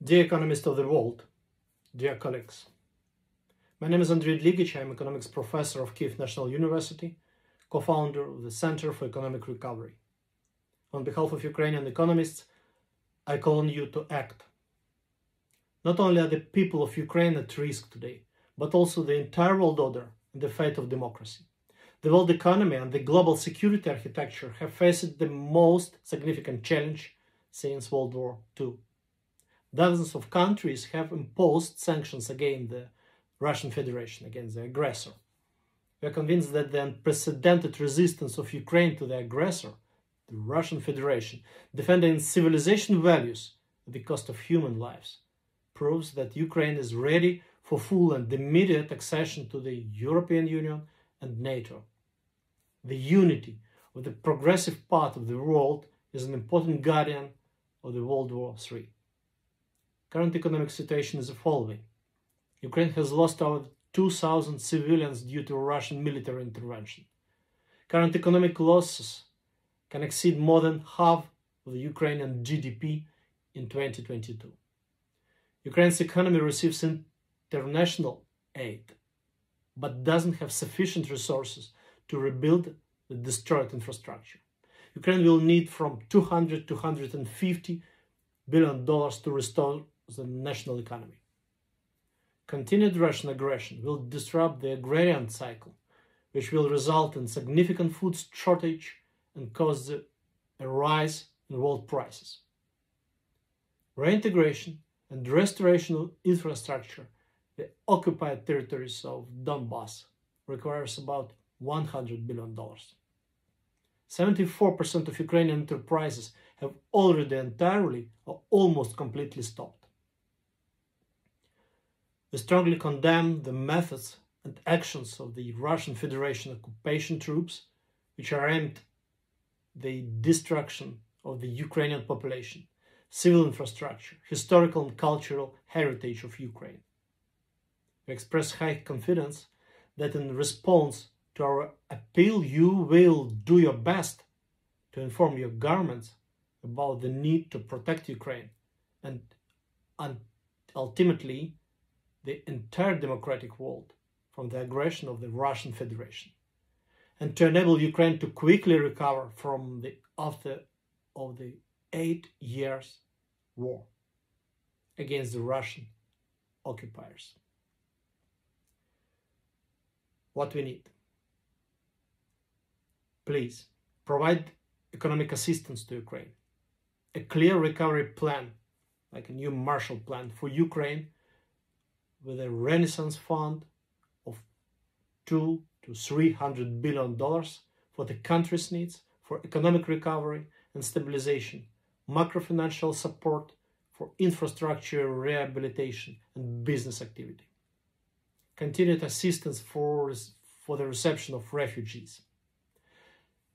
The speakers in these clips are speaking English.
Dear economists of the world, dear colleagues, my name is Andrei Dligic. I'm economics professor of Kyiv National University, co-founder of the Center for Economic Recovery. On behalf of Ukrainian economists, I call on you to act. Not only are the people of Ukraine at risk today, but also the entire world order and the fate of democracy. The world economy and the global security architecture have faced the most significant challenge since World War II. Dozens of countries have imposed sanctions against the Russian Federation, against the aggressor. We are convinced that the unprecedented resistance of Ukraine to the aggressor, the Russian Federation, defending civilization values at the cost of human lives, proves that Ukraine is ready for full and immediate accession to the European Union and NATO. The unity of the progressive part of the world is an important guardian of the World War III. Current economic situation is the following. Ukraine has lost over 2,000 civilians due to Russian military intervention. Current economic losses can exceed more than half of the Ukrainian GDP in 2022. Ukraine's economy receives international aid, but doesn't have sufficient resources to rebuild the destroyed infrastructure. Ukraine will need from $200 to $250 billion to restore the national economy. Continued Russian aggression will disrupt the agrarian cycle, which will result in significant food shortage and cause a rise in world prices. Reintegration and restoration of infrastructure, the occupied territories of Donbass, requires about $100 billion. 74% of Ukrainian enterprises have already entirely or almost completely stopped. We strongly condemn the methods and actions of the Russian Federation occupation troops, which are aimed at the destruction of the Ukrainian population, civil infrastructure, historical and cultural heritage of Ukraine. We express high confidence that in response to our appeal, you will do your best to inform your governments about the need to protect Ukraine and ultimately the entire democratic world from the aggression of the Russian Federation, and to enable Ukraine to quickly recover from the after of the 8 years war against the Russian occupiers. What we need? Please provide economic assistance to Ukraine, a clear recovery plan, like a new Marshall Plan for Ukraine, with a Renaissance Fund of $200 to $300 billion for the country's needs, for economic recovery and stabilization, macrofinancial support for infrastructure rehabilitation and business activity, continued assistance for the reception of refugees,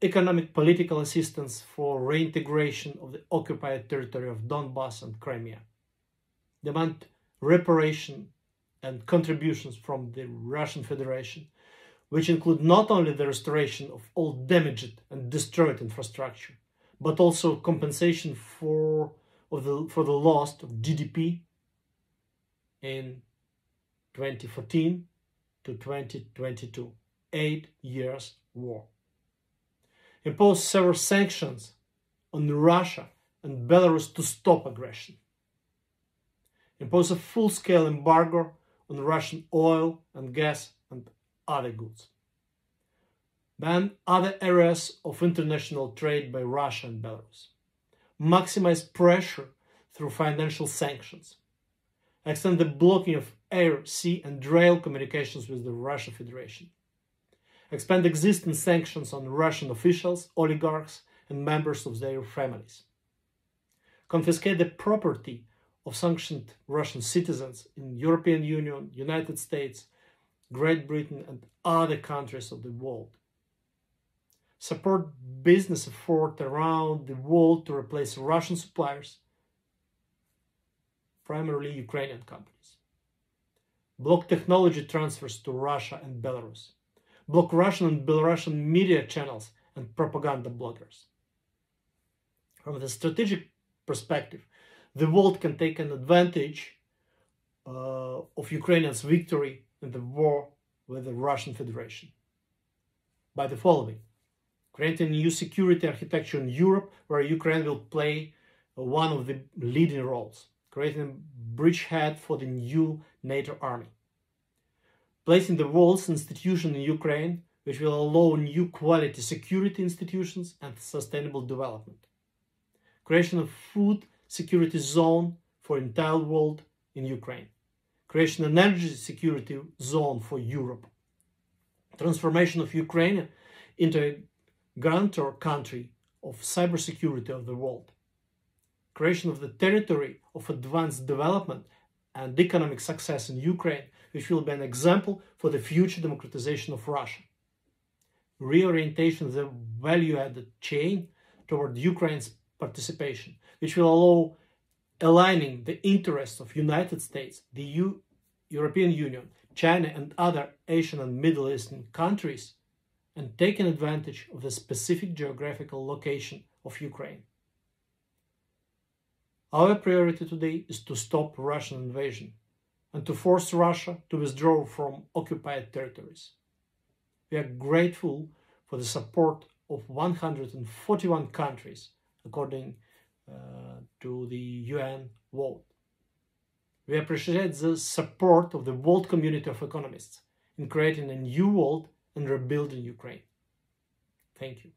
economic political assistance for reintegration of the occupied territory of Donbass and Crimea, demand reparation and contributions from the Russian Federation, which include not only the restoration of all damaged and destroyed infrastructure, but also compensation for the loss of GDP in 2014 to 2022, 8 years war. Impose several sanctions on Russia and Belarus to stop aggression. Impose a full-scale embargo on Russian oil and gas and other goods. Ban other areas of international trade by Russia and Belarus. Maximize pressure through financial sanctions. Extend the blocking of air, sea and rail communications with the Russian Federation. Expand existing sanctions on Russian officials, oligarchs and members of their families. Confiscate the property of sanctioned Russian citizens in European Union, United States, Great Britain and other countries of the world. Support business effort around the world to replace Russian suppliers, primarily Ukrainian companies. Block technology transfers to Russia and Belarus. Block Russian and Belarusian media channels and propaganda bloggers. From the strategic perspective, the world can take an advantage of Ukrainians' victory in the war with the Russian Federation by the following: creating a new security architecture in Europe where Ukraine will play one of the leading roles, creating a bridgehead for the new NATO army, placing the world's institution in Ukraine, which will allow new quality security institutions and sustainable development, creation of food security zone for entire world in Ukraine, creation of energy security zone for Europe, transformation of Ukraine into a guarantor country of cybersecurity of the world, creation of the territory of advanced development and economic success in Ukraine, which will be an example for the future democratization of Russia, reorientation of the value-added chain toward Ukraine's participation, which will allow aligning the interests of United States, the EU, European Union, China and other Asian and Middle Eastern countries, and taking advantage of the specific geographical location of Ukraine. Our priority today is to stop Russian invasion and to force Russia to withdraw from occupied territories. We are grateful for the support of 141 countries, according to the UN vote. We appreciate the support of the world community of economists in creating a new world and rebuilding Ukraine. Thank you.